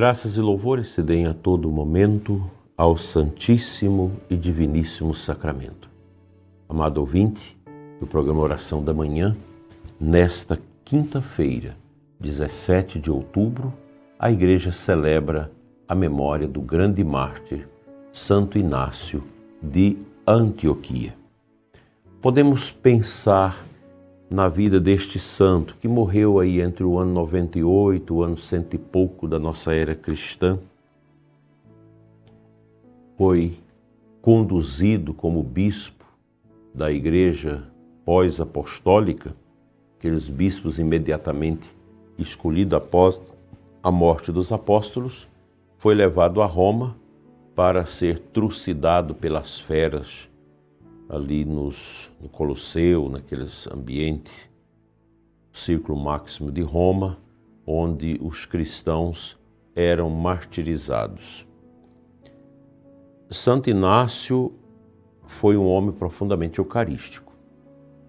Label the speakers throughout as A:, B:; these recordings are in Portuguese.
A: Graças e louvores se deem a todo momento ao Santíssimo e Diviníssimo Sacramento. Amado ouvinte do programa Oração da Manhã, nesta quinta-feira, 17 de outubro, a Igreja celebra a memória do grande mártir Santo Inácio de Antioquia. Podemos pensar na vida deste santo, que morreu aí entre o ano 98 e o ano 100 e pouco da nossa era cristã. Foi conduzido como bispo da igreja pós-apostólica, aqueles bispos imediatamente escolhidos após a morte dos apóstolos, foi levado a Roma para ser trucidado pelas feras ali no Colosseu, naqueles ambientes, círculo máximo de Roma, onde os cristãos eram martirizados. Santo Inácio foi um homem profundamente eucarístico.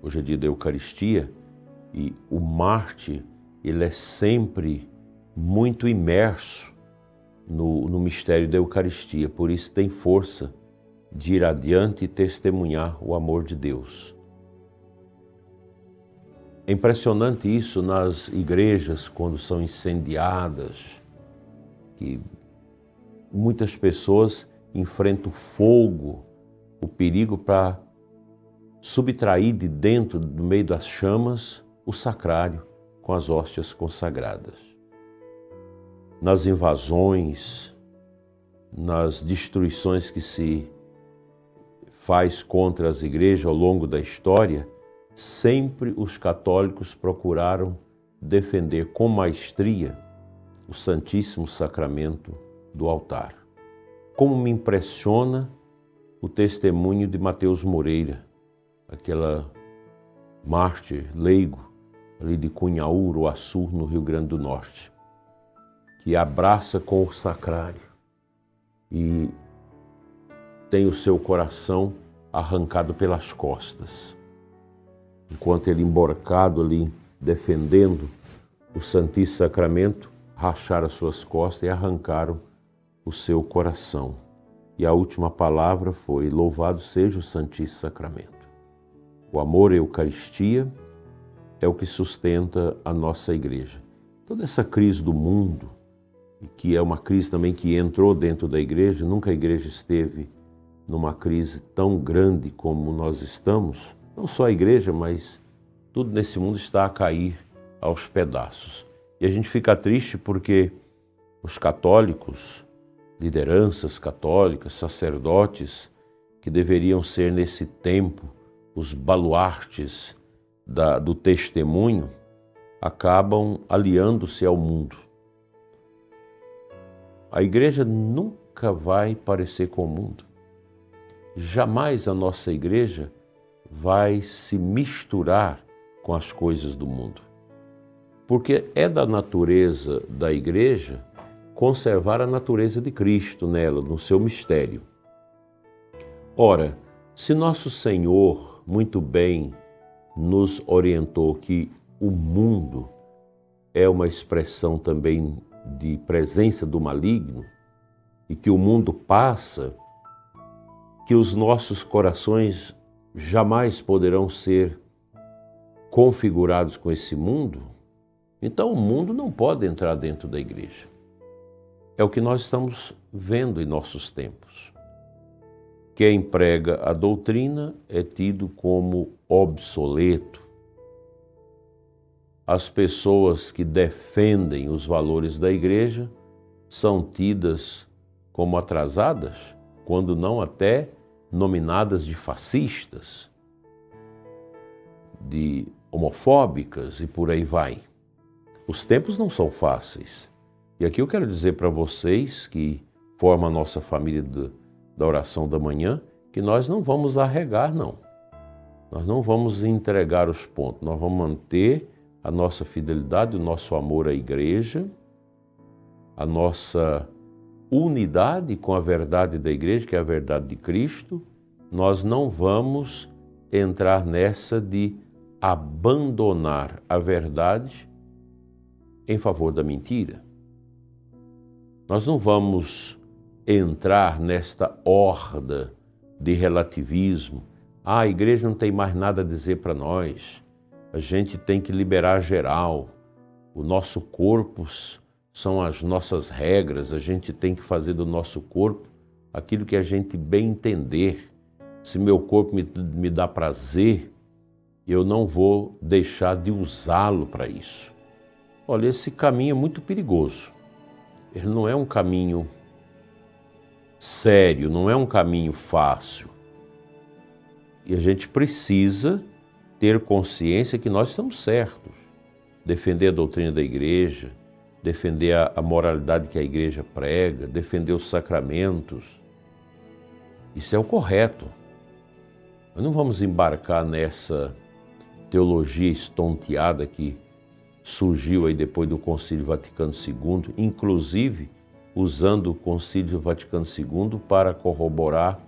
A: Hoje é dia da Eucaristia e o mártir, ele é sempre muito imerso no mistério da Eucaristia, por isso tem força de ir adiante e testemunhar o amor de Deus. É impressionante isso nas igrejas, quando são incendiadas, que muitas pessoas enfrentam o fogo, o perigo para subtrair de dentro, do meio das chamas, o sacrário com as hóstias consagradas. Nas invasões, nas destruições que se faz contra as igrejas ao longo da história, sempre os católicos procuraram defender com maestria o Santíssimo Sacramento do altar. Como me impressiona o testemunho de Mateus Moreira, aquela mártir leigo ali de Cunhaú, Uruaçu, no Rio Grande do Norte, que abraça com o sacrário e tem o seu coração arrancado pelas costas. Enquanto ele emborcado ali, defendendo o Santíssimo Sacramento, racharam as suas costas e arrancaram o seu coração. E a última palavra foi: louvado seja o Santíssimo Sacramento. O amor à Eucaristia é o que sustenta a nossa igreja. Toda essa crise do mundo, que é uma crise também que entrou dentro da igreja, nunca a igreja esteve numa crise tão grande como nós estamos, não só a igreja, mas tudo nesse mundo está a cair aos pedaços. E a gente fica triste porque os católicos, lideranças católicas, sacerdotes, que deveriam ser nesse tempo os baluartes do testemunho, acabam aliando-se ao mundo. A igreja nunca vai parecer com o mundo. Jamais a nossa igreja vai se misturar com as coisas do mundo. Porque é da natureza da igreja conservar a natureza de Cristo nela, no seu mistério. Ora, se nosso Senhor muito bem nos orientou que o mundo é uma expressão também de presença do maligno e que o mundo passa, que os nossos corações jamais poderão ser configurados com esse mundo, então o mundo não pode entrar dentro da igreja. É o que nós estamos vendo em nossos tempos. Quem prega a doutrina é tido como obsoleto. As pessoas que defendem os valores da igreja são tidas como atrasadas, quando não até nominadas de fascistas, de homofóbicas e por aí vai. Os tempos não são fáceis. E aqui eu quero dizer para vocês que formam a nossa família da oração da manhã, que nós não vamos arregar, não. Nós não vamos entregar os pontos, nós vamos manter a nossa fidelidade, o nosso amor à igreja, a nossa unidade com a verdade da igreja, que é a verdade de Cristo. Nós não vamos entrar nessa de abandonar a verdade em favor da mentira. Nós não vamos entrar nesta horda de relativismo. A igreja não tem mais nada a dizer para nós. A gente tem que liberar geral. O nosso corpo são as nossas regras. A gente tem que fazer do nosso corpo aquilo que a gente bem entender. Se meu corpo me dá prazer, eu não vou deixar de usá-lo para isso. Olha, esse caminho é muito perigoso. Ele não é um caminho sério, não é um caminho fácil. E a gente precisa ter consciência que nós estamos certos. Defender a doutrina da igreja, defender a moralidade que a igreja prega, defender os sacramentos. Isso é o correto. Nós não vamos embarcar nessa teologia estonteada que surgiu aí depois do Concílio Vaticano II, inclusive usando o Concílio Vaticano II para corroborar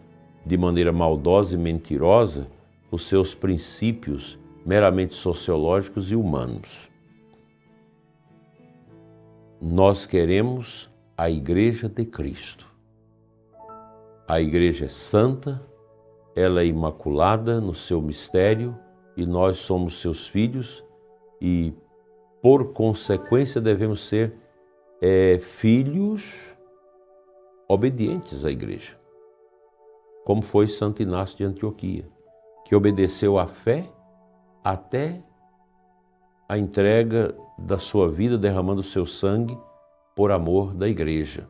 A: de maneira maldosa e mentirosa os seus princípios meramente sociológicos e humanos. Nós queremos a Igreja de Cristo. A Igreja é santa, ela é imaculada no seu mistério e nós somos seus filhos e, por consequência, devemos ser filhos obedientes à Igreja, como foi Santo Inácio de Antioquia, que obedeceu à fé até a entrega da sua vida, derramando o seu sangue por amor da Igreja.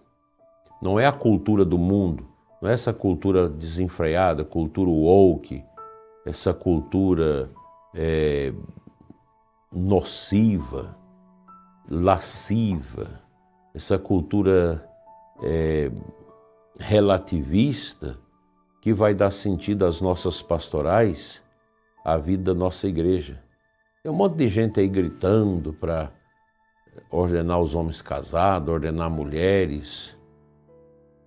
A: Não é a cultura do mundo, não é essa cultura desenfreada, cultura woke, essa cultura nociva, lasciva, essa cultura relativista que vai dar sentido às nossas pastorais, à vida da nossa igreja. Tem um monte de gente aí gritando para ordenar os homens casados, ordenar mulheres.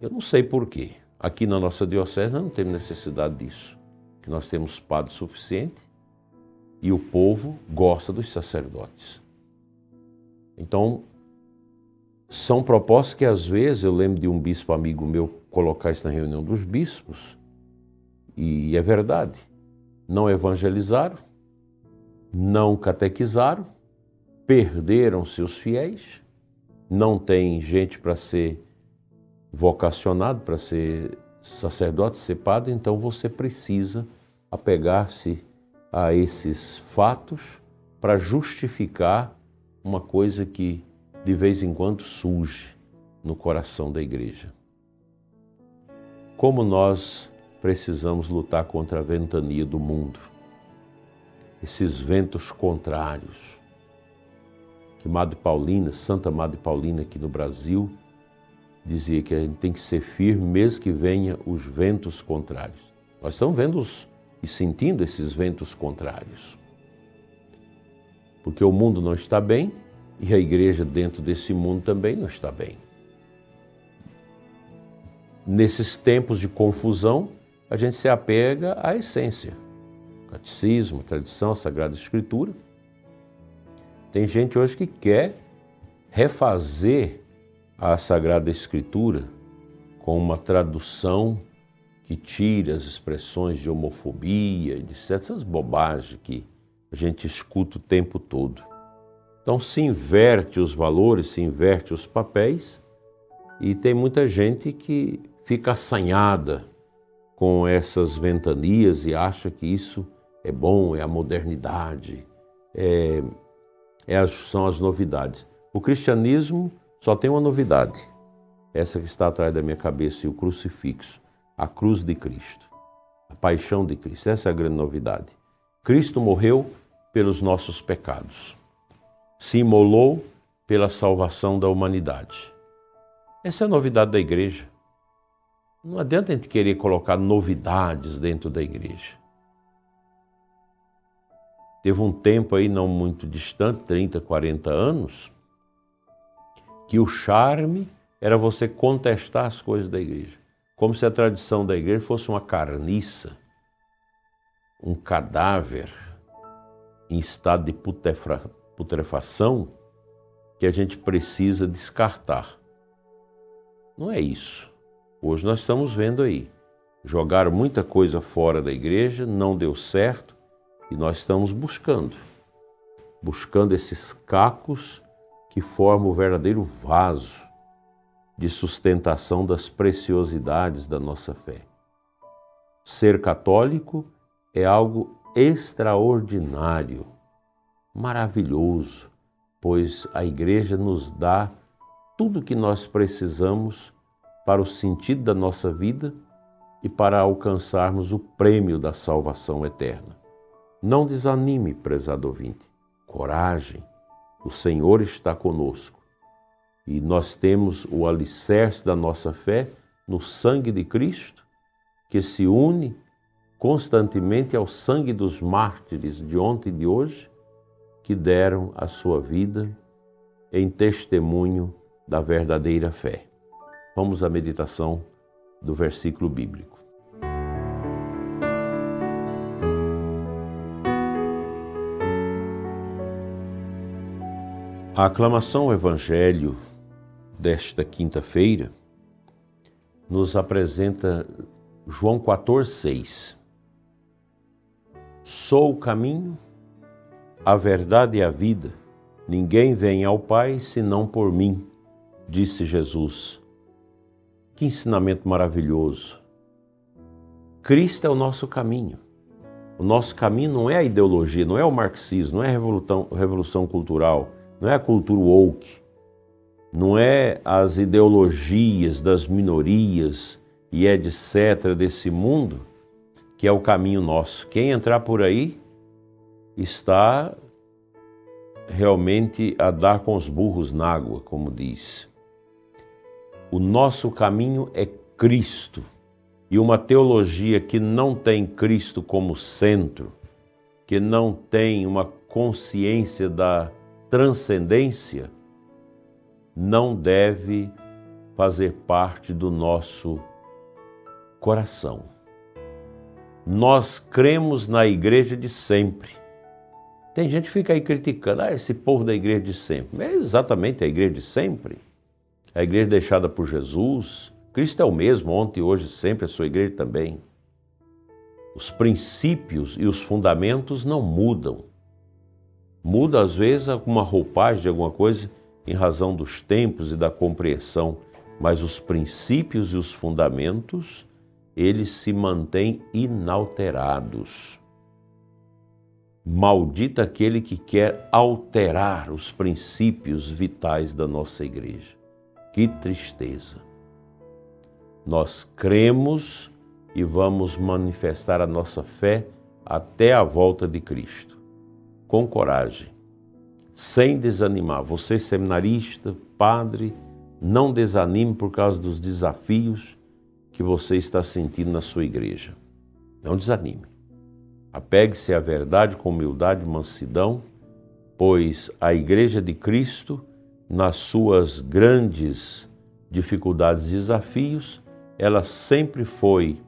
A: Eu não sei por quê. Aqui na nossa diocese nós não temos necessidade disso, que nós temos padre suficiente e o povo gosta dos sacerdotes. Então, são propostas que às vezes, eu lembro de um bispo amigo meu colocar isso na reunião dos bispos, e é verdade, não evangelizaram, não catequizaram, perderam seus fiéis, não tem gente para ser vocacionado, para ser sacerdote, ser padre, então você precisa apegar-se a esses fatos para justificar uma coisa que de vez em quando surge no coração da igreja. Como nós precisamos lutar contra a ventania do mundo, esses ventos contrários, que Madre Paulina, Santa Madre Paulina aqui no Brasil, dizia que a gente tem que ser firme mesmo que venham os ventos contrários. Nós estamos vendo e sentindo esses ventos contrários. Porque o mundo não está bem e a igreja dentro desse mundo também não está bem. Nesses tempos de confusão, a gente se apega à essência. Catecismo, tradição, Sagrada Escritura. Tem gente hoje que quer refazer a Sagrada Escritura com uma tradução que tira as expressões de homofobia e de certas bobagens que a gente escuta o tempo todo. Então se inverte os valores, se inverte os papéis e tem muita gente que fica assanhada com essas ventanias e acha que isso é bom, é a modernidade, são as novidades. O cristianismo só tem uma novidade, essa que está atrás da minha cabeça, e o crucifixo, a cruz de Cristo, a paixão de Cristo, essa é a grande novidade. Cristo morreu pelos nossos pecados, se imolou pela salvação da humanidade. Essa é a novidade da igreja. Não adianta a gente querer colocar novidades dentro da igreja. Teve um tempo aí não muito distante, 30, 40 anos, que o charme era você contestar as coisas da igreja, como se a tradição da igreja fosse uma carniça, um cadáver em estado de putrefação que a gente precisa descartar. Não é isso. Hoje nós estamos vendo aí. Jogaram muita coisa fora da igreja, não deu certo, e nós estamos buscando esses cacos que formam o verdadeiro vaso de sustentação das preciosidades da nossa fé. Ser católico é algo extraordinário, maravilhoso, pois a igreja nos dá tudo o que nós precisamos para o sentido da nossa vida e para alcançarmos o prêmio da salvação eterna. Não desanime, prezado ouvinte. Coragem, o Senhor está conosco e nós temos o alicerce da nossa fé no sangue de Cristo, que se une constantemente ao sangue dos mártires de ontem e de hoje, que deram a sua vida em testemunho da verdadeira fé. Vamos à meditação do versículo bíblico. A aclamação ao Evangelho desta quinta-feira nos apresenta João 14:6. Sou o caminho, a verdade e a vida. Ninguém vem ao Pai senão por mim, disse Jesus. Que ensinamento maravilhoso! Cristo é o nosso caminho. O nosso caminho não é a ideologia, não é o marxismo, não é a revolução cultural, não é a cultura woke, não é as ideologias das minorias e etc. desse mundo que é o caminho nosso. Quem entrar por aí está realmente a dar com os burros na água, como diz. O nosso caminho é Cristo. E uma teologia que não tem Cristo como centro, que não tem uma consciência da transcendência, não deve fazer parte do nosso coração. Nós cremos na igreja de sempre. Tem gente que fica aí criticando, esse povo da igreja de sempre. É exatamente a igreja de sempre. A igreja deixada por Jesus. Cristo é o mesmo, ontem, hoje, sempre, a sua igreja também. Os princípios e os fundamentos não mudam. Muda, às vezes, alguma roupagem de alguma coisa em razão dos tempos e da compreensão, mas os princípios e os fundamentos, eles se mantêm inalterados. Maldito aquele que quer alterar os princípios vitais da nossa igreja. Que tristeza! Nós cremos e vamos manifestar a nossa fé até a volta de Cristo. Com coragem, sem desanimar. Você, seminarista, padre, não desanime por causa dos desafios que você está sentindo na sua igreja. Não desanime. Apegue-se à verdade com humildade e mansidão, pois a igreja de Cristo, nas suas grandes dificuldades e desafios, ela sempre foi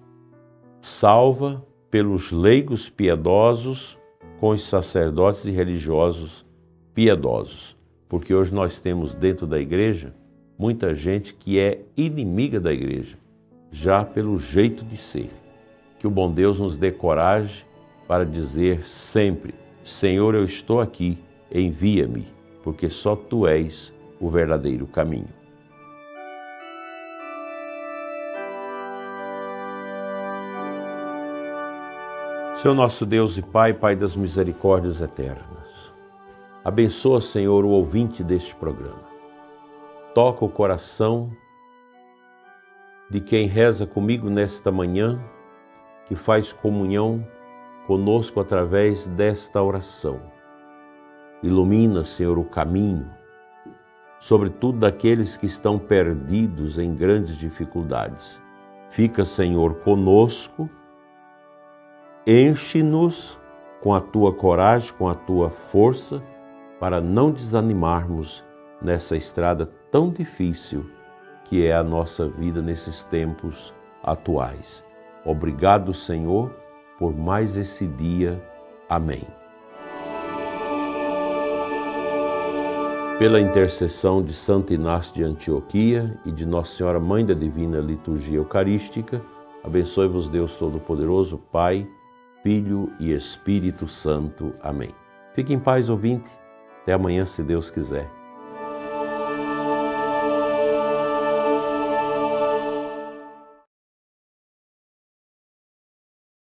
A: salva pelos leigos piedosos com os sacerdotes e religiosos piedosos. Porque hoje nós temos dentro da igreja muita gente que é inimiga da igreja, já pelo jeito de ser. Que o bom Deus nos dê coragem para dizer sempre: Senhor, eu estou aqui, envia-me, porque só Tu és o verdadeiro caminho. Senhor nosso Deus e Pai, Pai das misericórdias eternas, abençoa, Senhor, o ouvinte deste programa. Toca o coração de quem reza comigo nesta manhã, que faz comunhão conosco através desta oração. Ilumina, Senhor, o caminho, sobretudo daqueles que estão perdidos em grandes dificuldades. Fica, Senhor, conosco, enche-nos com a Tua coragem, com a Tua força, para não desanimarmos nessa estrada tão difícil que é a nossa vida nesses tempos atuais. Obrigado, Senhor, por mais esse dia. Amém. pela intercessão de Santo Inácio de Antioquia e de Nossa Senhora Mãe da Divina Liturgia Eucarística, abençoe-vos Deus Todo-Poderoso, Pai, Filho e Espírito Santo. Amém. Fique em paz, ouvinte. Até amanhã, se Deus quiser.